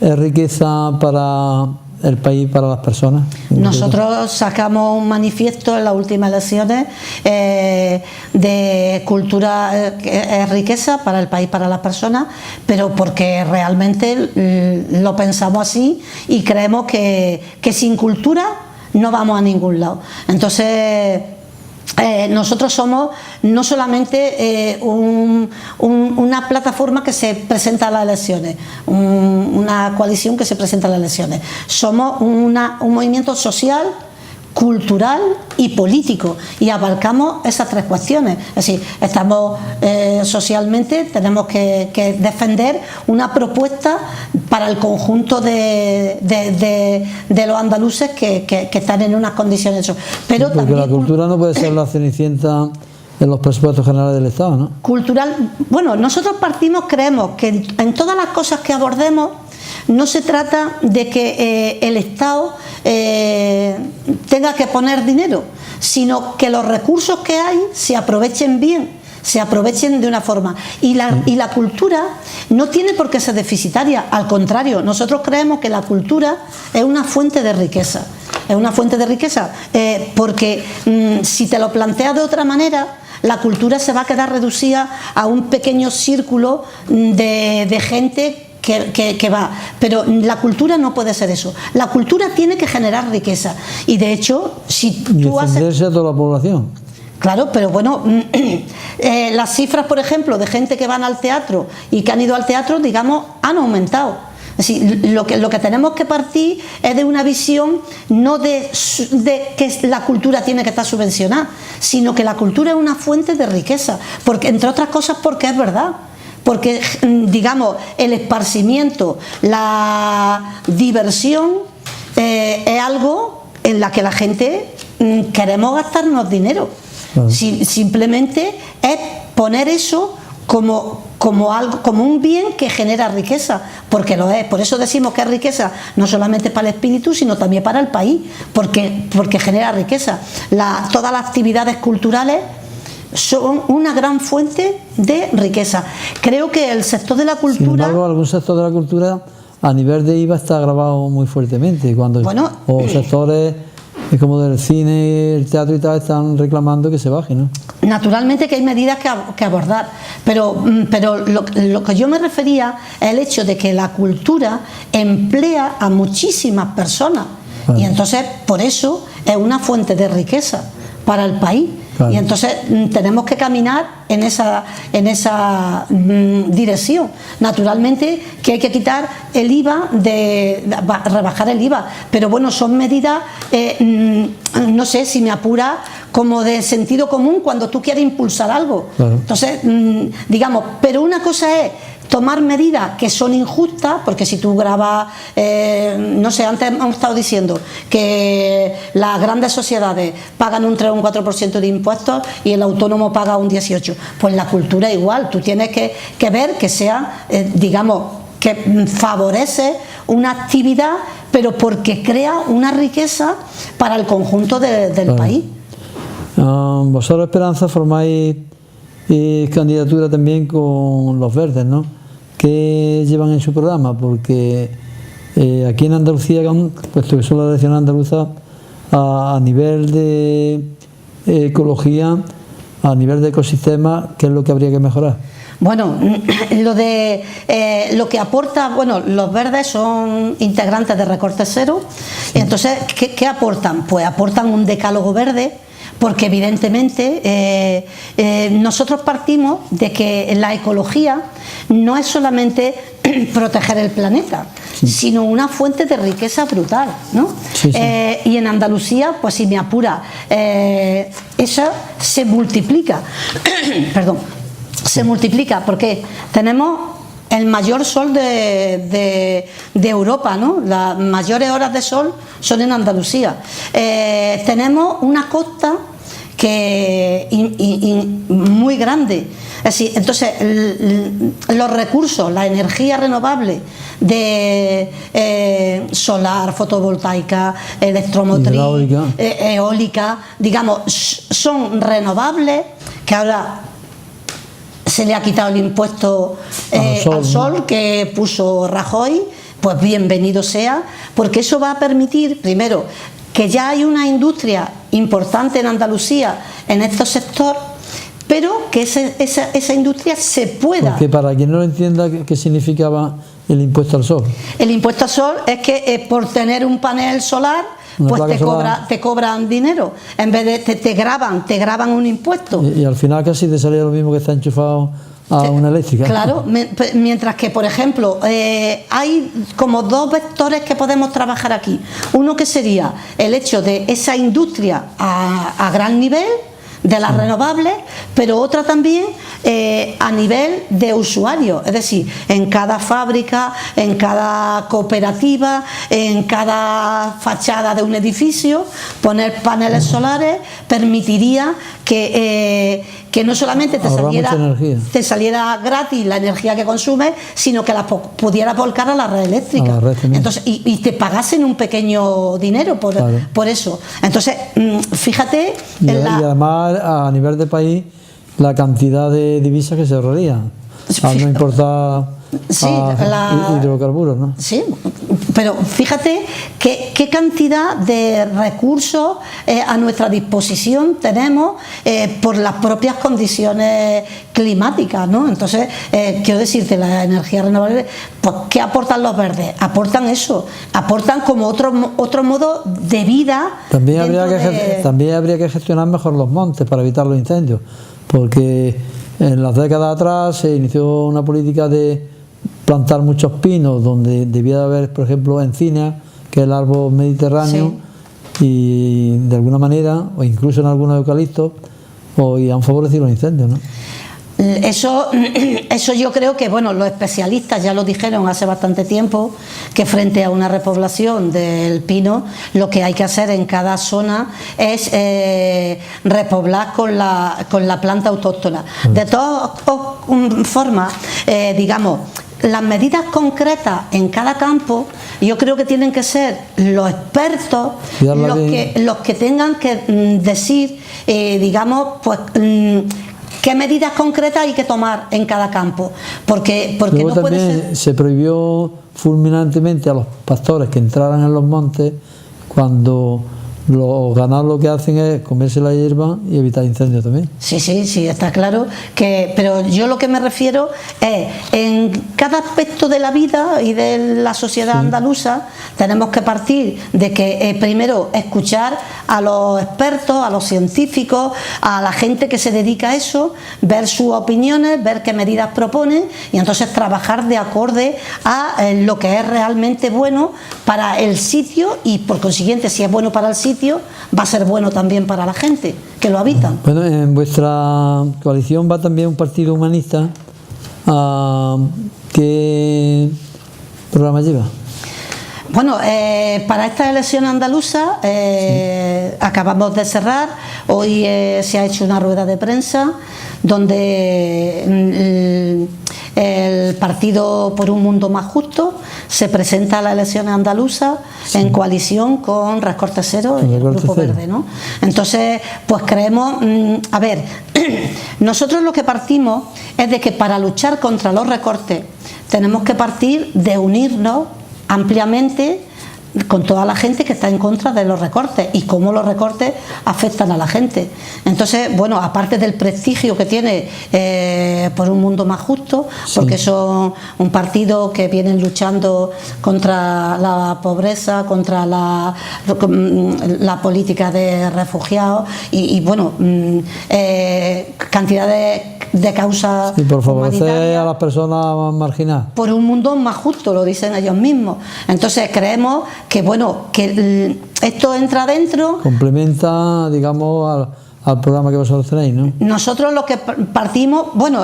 es riqueza para el país, para las personas? Nosotros sacamos un manifiesto en las últimas elecciones de cultura es riqueza para el país, para las personas, pero porque realmente lo pensamos así y creemos que sin cultura no vamos a ningún lado. Entonces, nosotros somos no solamente una plataforma que se presenta a las elecciones, una coalición que se presenta a las elecciones. Somos un movimiento social, cultural y político, y abarcamos esas tres cuestiones. Es decir, estamos socialmente, tenemos que defender una propuesta para el conjunto de los andaluces que están en unas condiciones. Pero porque también, la cultura no puede ser la cenicienta en los presupuestos generales del Estado, ¿no? Cultural, bueno, nosotros creemos que en todas las cosas que abordemos no se trata de que el Estado tenga que poner dinero, sino que los recursos que hay se aprovechen bien, se aprovechen de una forma. Y la cultura no tiene por qué ser deficitaria, al contrario, nosotros creemos que la cultura es una fuente de riqueza. Es una fuente de riqueza porque si te lo planteas de otra manera, la cultura se va a quedar reducida a un pequeño círculo de gente que va, pero la cultura no puede ser eso. La cultura tiene que generar riqueza y de hecho si tú haces a toda la población. Claro, pero bueno, las cifras, por ejemplo, de gente que van al teatro y que han ido al teatro, digamos, han aumentado. Es decir, lo que tenemos que partir es de una visión no de que la cultura tiene que estar subvencionada, sino que la cultura es una fuente de riqueza, porque entre otras cosas porque es verdad. Porque, digamos, el esparcimiento, la diversión es algo en la que la gente queremos gastarnos dinero. Claro. Simplemente es poner eso como un bien que genera riqueza, porque lo es. Por eso decimos que es riqueza no solamente para el espíritu, sino también para el país, porque genera riqueza. Todas las actividades culturales son una gran fuente de riqueza. Creo que el sector de la cultura... Sin embargo, algún sector de la cultura a nivel de IVA está grabado muy fuertemente. O sectores como del cine, el teatro y tal están reclamando que se baje, ¿no? Naturalmente que hay medidas que abordar, pero lo que yo me refería es el hecho de que la cultura emplea a muchísimas personas. Vale. Y entonces por eso es una fuente de riqueza para el país. Claro. Y entonces tenemos que caminar en esa dirección. Naturalmente que hay que quitar el IVA, rebajar el IVA, pero bueno, son medidas, no sé, si me apura, como de sentido común cuando tú quieres impulsar algo. Claro. Entonces, digamos, pero una cosa es tomar medidas que son injustas, porque si tú grabas, no sé, antes hemos estado diciendo que las grandes sociedades pagan un 3 o un 4% de impuestos y el autónomo paga un 18%. Pues la cultura igual, tú tienes que ver que sea, digamos, que favorece una actividad, pero porque crea una riqueza para el conjunto del claro. país. Vosotros, Esperanza, formáis candidatura también con los Verdes, ¿no? ¿Qué llevan en su programa? Porque aquí en Andalucía, puesto que son las elecciones andaluzas, a nivel de ecología, a nivel de ecosistema, ¿qué es lo que habría que mejorar? Bueno, lo que aporta, bueno, los Verdes son integrantes de Recorte Cero, y entonces, ¿qué aportan? Pues aportan un decálogo verde, porque evidentemente nosotros partimos de que la ecología no es solamente proteger el planeta, sí. sino una fuente de riqueza brutal, ¿no? Sí, sí. Y en Andalucía, pues si me apura, esa se multiplica, perdón, se multiplica porque tenemos el mayor sol de Europa, ¿no? Las mayores horas de sol son en Andalucía. Tenemos una costa muy grande. Es decir, entonces los recursos, la energía renovable de solar, fotovoltaica, electromotriz, eólica, digamos, son renovables, que ahora se le ha quitado el impuesto al sol que puso Rajoy. Pues bienvenido sea, porque eso va a permitir, primero, que ya hay una industria importante en Andalucía en este sector, pero que esa industria se pueda... Porque para quien no lo entienda, ¿qué significaba el impuesto al sol? El impuesto al sol es que por tener un panel solar, pues te cobran dinero, en vez de te graban un impuesto. Y al final casi te salía lo mismo que está enchufado a una eléctrica. Claro, mientras que, por ejemplo, hay como dos vectores que podemos trabajar aquí. Uno que sería el hecho de esa industria a gran nivel, de las renovables, pero otra también a nivel de usuario, es decir, en cada fábrica, en cada cooperativa, en cada fachada de un edificio, poner paneles solares permitiría que no solamente te saliera gratis la energía que consumes, sino que la pudieras volcar a la red eléctrica. Entonces, y te pagasen un pequeño dinero por eso. Entonces, fíjate... Y además, a nivel de país, la cantidad de divisas que se ahorraría, al no importar hidrocarburos, ¿no? Sí, pero fíjate qué cantidad de recursos a nuestra disposición tenemos por las propias condiciones climáticas, ¿no? Entonces, quiero decirte, las energías renovables, pues, ¿qué aportan los verdes? Aportan eso, aportan como otro modo de vida. También habría que gestionar mejor los montes para evitar los incendios, porque en las décadas atrás se inició una política de plantar muchos pinos donde debía de haber, por ejemplo, encina, que es el árbol mediterráneo, y de alguna manera, o incluso en algunos eucaliptos, y han favorecido los incendios, ¿no? Eso yo creo que, bueno, los especialistas ya lo dijeron hace bastante tiempo, que frente a una repoblación del pino, lo que hay que hacer en cada zona es repoblar con la planta autóctona. De todas formas, digamos, las medidas concretas en cada campo, yo creo que tienen que ser los expertos los que tengan que decir, digamos, pues qué medidas concretas hay que tomar en cada campo, porque luego no puede ser... Se prohibió fulminantemente a los pastores que entraran en los montes cuando los ganados lo que hacen es comerse la hierba y evitar incendios también. Sí, está claro, pero yo lo que me refiero es, en cada aspecto de la vida y de la sociedad andaluza, tenemos que partir de que primero escuchar a los expertos, a los científicos, a la gente que se dedica a eso, ver sus opiniones, ver qué medidas proponen y entonces trabajar de acorde a lo que es realmente bueno para el sitio, y por consiguiente, si es bueno para el sitio, va a ser bueno también para la gente que lo habitan. Bueno, en vuestra coalición va también un partido humanista. ¿Qué programa lleva? Bueno, para esta elección andaluza acabamos de cerrar, hoy se ha hecho una rueda de prensa donde el Partido por un Mundo Más Justo se presenta a las elecciones andaluzas en coalición con Recorte Cero y el Grupo Verde, ¿no? Entonces, pues creemos, a ver, nosotros lo que partimos es de que para luchar contra los recortes tenemos que partir de unirnos ampliamente con toda la gente que está en contra de los recortes y cómo los recortes afectan a la gente. Entonces, bueno, aparte del prestigio que tiene por un mundo más justo, porque son un partido que vienen luchando contra la pobreza, contra la política de refugiados y bueno, cantidad de causas por favorecer a las personas marginadas. Por un mundo más justo, lo dicen ellos mismos. Entonces creemos que, bueno, que esto entra dentro. Complementa, digamos, al programa que vosotros tenéis, ¿no? Nosotros lo que partimos, bueno,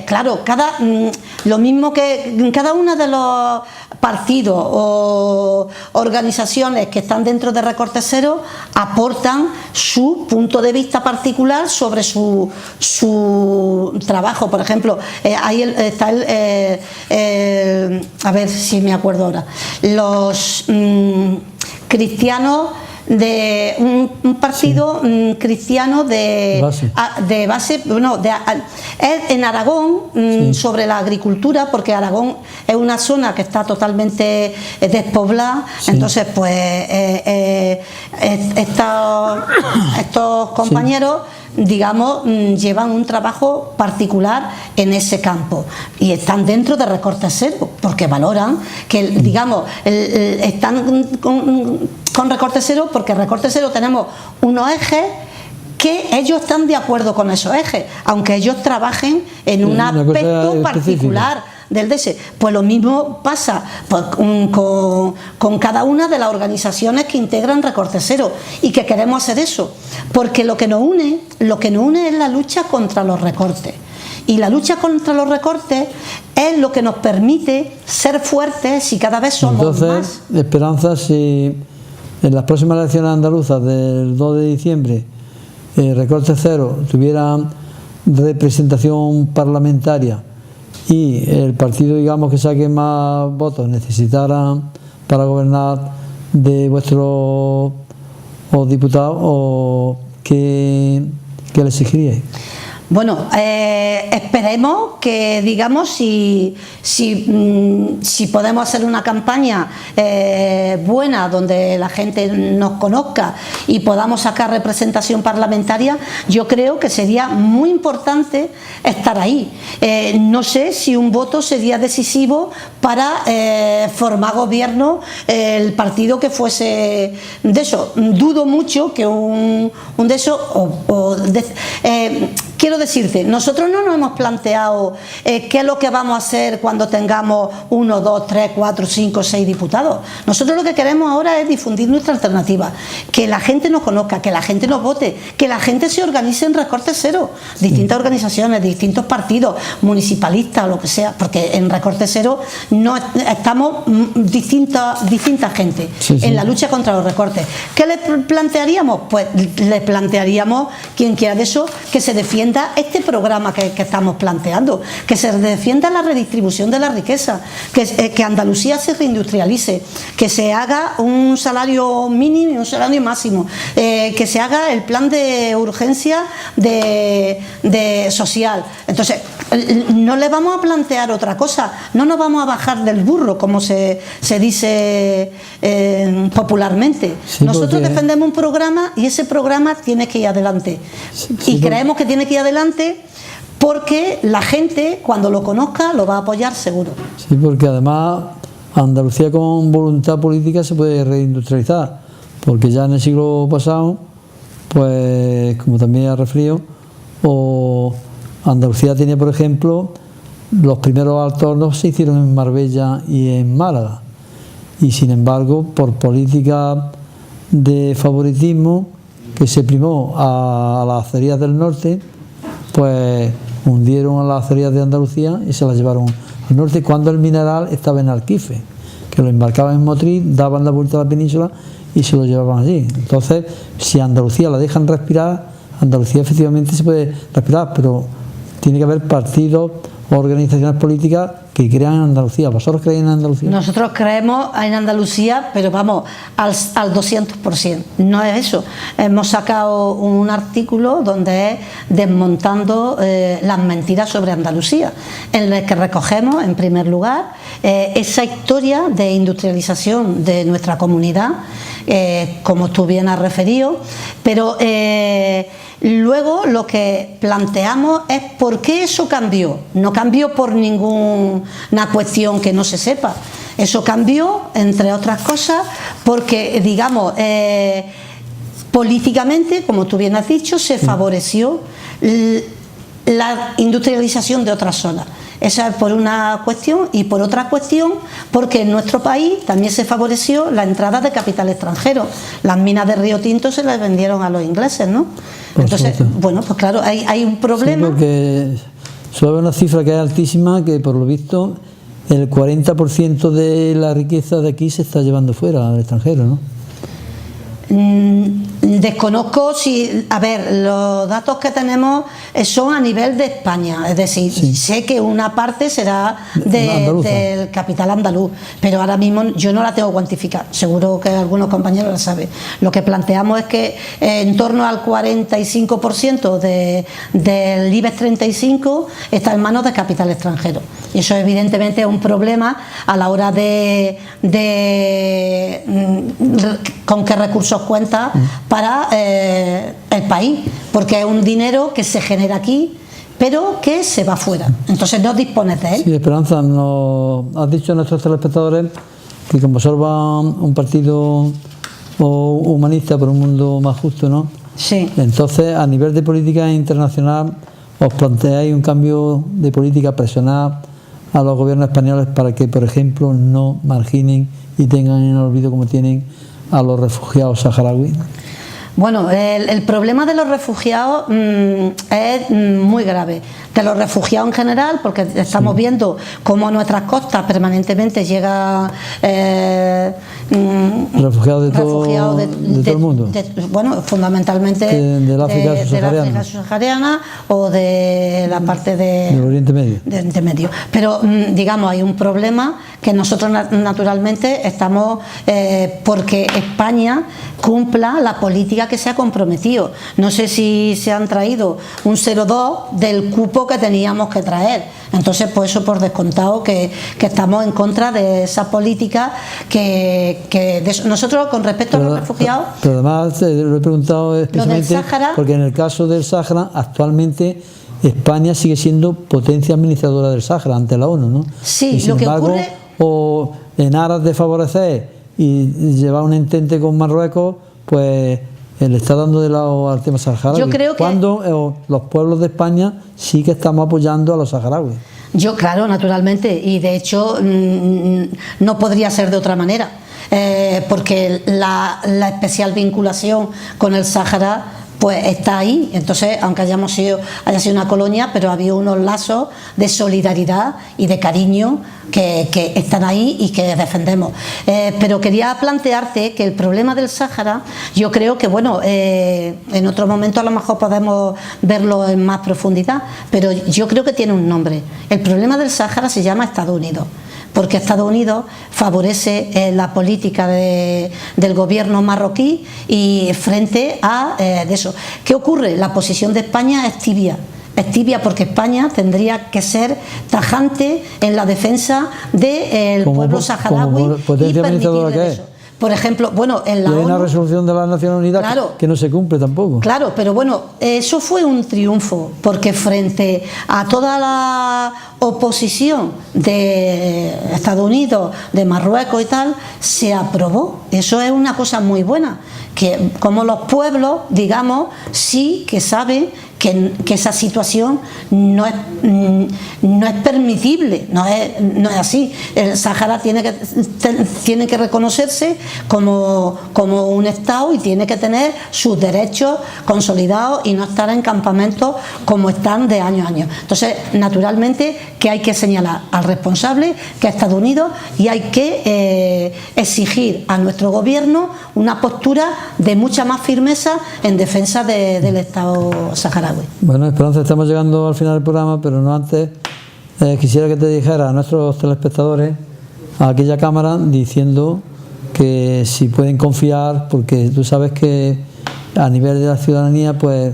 claro, lo mismo que cada uno de los partidos o organizaciones que están dentro de Recorte Cero aportan su punto de vista particular sobre su trabajo. Por ejemplo, ahí está a ver si me acuerdo ahora, los cristianos de un partido cristiano de base, bueno, en Aragón, sobre la agricultura, porque Aragón es una zona que está totalmente despoblada, entonces pues estos compañeros, digamos, llevan un trabajo particular en ese campo y están dentro de Recorte Cero porque valoran que, digamos, están con Recorte Cero porque Recorte Cero tenemos unos ejes que ellos están de acuerdo con esos ejes, aunque ellos trabajen en un aspecto particular del DS. Pues lo mismo pasa con cada una de las organizaciones que integran Recorte Cero y que queremos hacer eso, porque lo que nos une es la lucha contra los recortes. Y la lucha contra los recortes es lo que nos permite ser fuertes y cada vez somos más. Esperanza, si en las próximas elecciones andaluzas del 2 de diciembre Recorte Cero tuviera representación parlamentaria y el partido, digamos, que saque más votos necesitara para gobernar de vuestros diputados, o ¿qué le exigiríais? Bueno, esperemos que, digamos, si podemos hacer una campaña buena donde la gente nos conozca y podamos sacar representación parlamentaria, yo creo que sería muy importante estar ahí. No sé si un voto sería decisivo para formar gobierno el partido que fuese de eso. Dudo mucho que un de esos quiero decirte, nosotros no nos hemos planteado qué es lo que vamos a hacer cuando tengamos 1, 2, 3, 4, 5, 6 diputados. Nosotros lo que queremos ahora es difundir nuestra alternativa, que la gente nos conozca, que la gente nos vote, que la gente se organice en Recorte Cero, distintas organizaciones, distintos partidos, municipalistas o lo que sea, porque en Recorte Cero no estamos distinta gente en la lucha contra los recortes. ¿Qué le plantearíamos? Pues le plantearíamos, quien quiera de eso, que se defienda este programa que estamos planteando, que se defienda la redistribución de la riqueza, que Andalucía se reindustrialice, que se haga un salario mínimo y un salario máximo, que se haga el plan de urgencia de social. Entonces, no le vamos a plantear otra cosa, no nos vamos a bajar del burro, como se dice popularmente. Nosotros defendemos un programa y ese programa tiene que ir adelante. Y creemos que tiene que ir adelante porque la gente, cuando lo conozca, lo va a apoyar seguro. Sí, porque además Andalucía con voluntad política se puede reindustrializar, porque ya en el siglo pasado, pues como también ha referido, Andalucía tenía, por ejemplo, los primeros altos hornos se hicieron en Marbella y en Málaga, y sin embargo, por política de favoritismo que se primó a las acerías del norte, pues hundieron a las acerías de Andalucía y se las llevaron al norte, cuando el mineral estaba en Alquife, que lo embarcaban en Motril, daban la vuelta a la península y se lo llevaban allí. Entonces, si a Andalucía la dejan respirar, Andalucía efectivamente se puede respirar, pero tiene que haber partidos o organizaciones políticas que crean en Andalucía. ¿Vosotros creéis en Andalucía? Nosotros creemos en Andalucía, pero vamos, al 200%. No es eso. Hemos sacado un artículo donde es desmontando las mentiras sobre Andalucía, en el que recogemos, en primer lugar, esa historia de industrialización de nuestra comunidad, como tú bien has referido, pero luego lo que planteamos es por qué eso cambió. No cambió por ninguna cuestión que no se sepa. Eso cambió, entre otras cosas, porque, digamos, políticamente, como tú bien has dicho, se favoreció la industrialización de otras zonas. Esa es por una cuestión, y por otra cuestión porque en nuestro país también se favoreció la entrada de capital extranjero. Las minas de Río Tinto se las vendieron a los ingleses, ¿no? Entonces, bueno, pues claro, hay un problema. Sí, porque suele una cifra que es altísima, que por lo visto el 40% de la riqueza de aquí se está llevando fuera, al extranjero, ¿no? Desconozco si, a ver, los datos que tenemos son a nivel de España, es decir, sí, sé que una parte será del capital andaluz, pero ahora mismo yo no la tengo cuantificada, seguro que algunos compañeros la saben. Lo que planteamos es que en torno al 45% del IBEX 35 está en manos de capital extranjero, y eso evidentemente es un problema a la hora de con qué recursos cuenta para el país, porque es un dinero que se genera aquí pero que se va fuera, entonces no dispones de él. Sí, Esperanza, nos has dicho a nuestros telespectadores que como observan un partido humanista por un mundo más justo, ¿no? Sí. Entonces, a nivel de política internacional, ¿os planteáis un cambio de política, presionar a los gobiernos españoles para que, por ejemplo, no marginen y tengan en el olvido como tienen a los refugiados saharauis? Bueno, el problema de los refugiados es muy grave. De los refugiados en general, porque estamos viendo cómo a nuestras costas permanentemente llega refugiados de todo el mundo. Bueno, fundamentalmente del África subsahariana o de la parte del Oriente Medio. Oriente Medio. Pero, digamos, hay un problema que nosotros naturalmente estamos porque España cumpla la política que se ha comprometido. No sé si se han traído un 0,2 del cupo que teníamos que traer. Entonces, pues eso por descontado que estamos en contra de esa política nosotros con respecto a los refugiados. Pero además lo he preguntado especialmente porque en el caso del Sáhara actualmente España sigue siendo potencia administradora del Sáhara ante la ONU, ¿no? Sí, y sin lo que embargo, ocurre, o en aras de favorecer y llevar un entente con Marruecos, pues le está dando de lado al tema saharaui. Yo creo que cuando los pueblos de España sí que estamos apoyando a los saharauis. Yo, claro, naturalmente, y de hecho no podría ser de otra manera, porque la especial vinculación con el Sáhara pues está ahí. Entonces, aunque haya sido una colonia, pero había unos lazos de solidaridad y de cariño que están ahí y que defendemos. Pero quería plantearte que el problema del Sáhara, yo creo que, bueno, en otro momento a lo mejor podemos verlo en más profundidad, pero yo creo que tiene un nombre. El problema del Sáhara se llama Estados Unidos, porque Estados Unidos favorece la política del gobierno marroquí y frente a de eso. ¿Qué ocurre? La posición de España es tibia. Es tibia porque España tendría que ser tajante en la defensa del pueblo saharaui y permitirle eso. Por ejemplo, bueno, en la ONU, hay una resolución de las Naciones Unidas, claro, que no se cumple tampoco. Claro, pero bueno, eso fue un triunfo, porque frente a toda la oposición de Estados Unidos, de Marruecos y tal, se aprobó. Eso es una cosa muy buena, que como los pueblos, digamos, sí que saben que esa situación no es permitible, no es así. El Sáhara tiene que reconocerse como un Estado y tiene que tener sus derechos consolidados y no estar en campamentos como están de año a año. Entonces, naturalmente que hay que señalar al responsable, que es Estados Unidos, y hay que exigir a nuestro gobierno una postura de mucha más firmeza en defensa del Estado saharaui. Bueno, Esperanza, estamos llegando al final del programa, pero no antes quisiera que te dijera a nuestros telespectadores a aquella cámara diciendo que si pueden confiar, porque tú sabes que a nivel de la ciudadanía, pues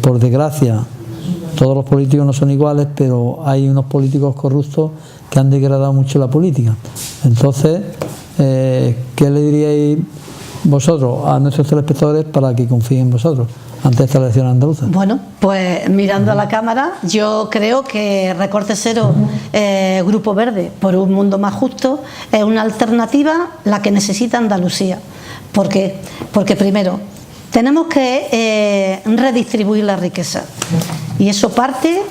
por desgracia todos los políticos no son iguales, pero hay unos políticos corruptos que han degradado mucho la política. Entonces, ¿qué le diríais vosotros a nuestros telespectadores para que confíen en vosotros ante esta elección andaluza? Bueno, pues mirando a la cámara, yo creo que Recorte Cero, Grupo Verde por un mundo más justo, es una alternativa la que necesita Andalucía. ¿Por qué? Porque primero tenemos que redistribuir la riqueza, y eso parte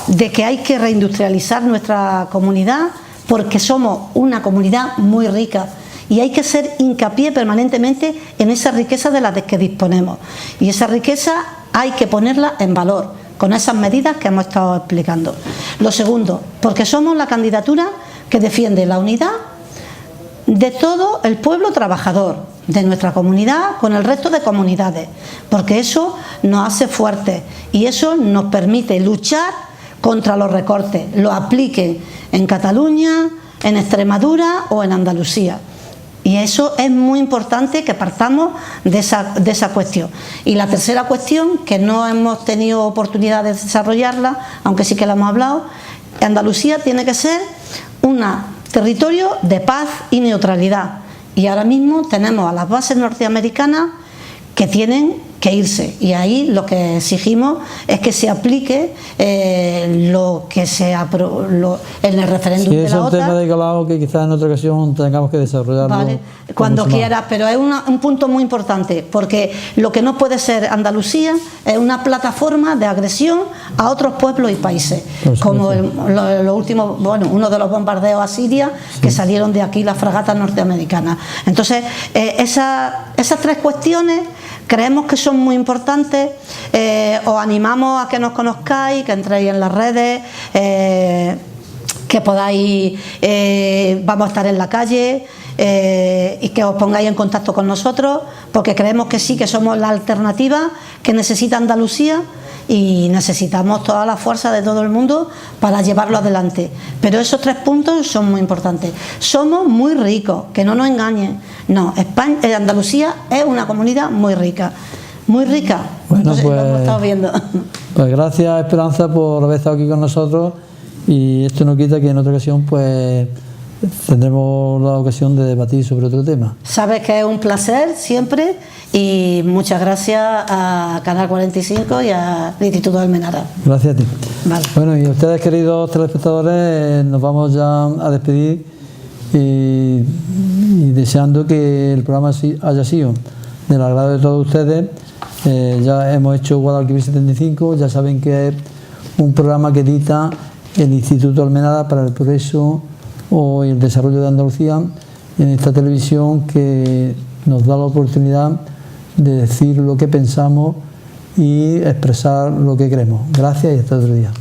de que hay que reindustrializar nuestra comunidad porque somos una comunidad muy rica y hay que hacer hincapié permanentemente en esa riqueza de la que disponemos, y esa riqueza hay que ponerla en valor con esas medidas que hemos estado explicando. Lo segundo, porque somos la candidatura que defiende la unidad de todo el pueblo trabajador de nuestra comunidad con el resto de comunidades, porque eso nos hace fuertes y eso nos permite luchar contra los recortes, lo apliquen en Cataluña, en Extremadura o en Andalucía. Y eso es muy importante que partamos de esa cuestión. Y la tercera cuestión, que no hemos tenido oportunidad de desarrollarla, aunque sí que la hemos hablado, Andalucía tiene que ser un territorio de paz y neutralidad. Y ahora mismo tenemos a las bases norteamericanas que tienen que irse, y ahí lo que exigimos es que se aplique lo que se aprobó en el referéndum de la OTAN. Sí, es un tema de calado que quizás en otra ocasión tengamos que desarrollarlo. Vale, cuando quieras, pero es un punto muy importante, porque lo que no puede ser Andalucía es una plataforma de agresión a otros pueblos y países, como lo último, bueno, uno de los bombardeos a Siria, sí, que salieron de aquí las fragatas norteamericanas. Entonces, esas tres cuestiones creemos que son muy importantes. Os animamos a que nos conozcáis, que entréis en las redes, que podáis, vamos a estar en la calle, y que os pongáis en contacto con nosotros, porque creemos que sí, que somos la alternativa que necesita Andalucía y necesitamos toda la fuerza de todo el mundo para llevarlo adelante. Pero esos tres puntos son muy importantes. Somos muy ricos, que no nos engañen. No, Andalucía es una comunidad muy rica. Muy rica. Bueno, entonces, pues, lo hemos estado viendo. Pues gracias, Esperanza, por haber estado aquí con nosotros, y esto no quita que en otra ocasión pues tendremos la ocasión de debatir sobre otro tema. Sabes que es un placer siempre, y muchas gracias a Canal 45 y al Instituto Almenara. Gracias a ti. Vale. Bueno, y a ustedes, queridos telespectadores, nos vamos ya a despedir y deseando que el programa haya sido del agrado de todos ustedes. Ya hemos hecho Guadalquivir 75, ya saben que es un programa que edita el Instituto Almenara para el Progreso y el Desarrollo de Andalucía, en esta televisión que nos da la oportunidad de decir lo que pensamos y expresar lo que queremos. Gracias y hasta otro día.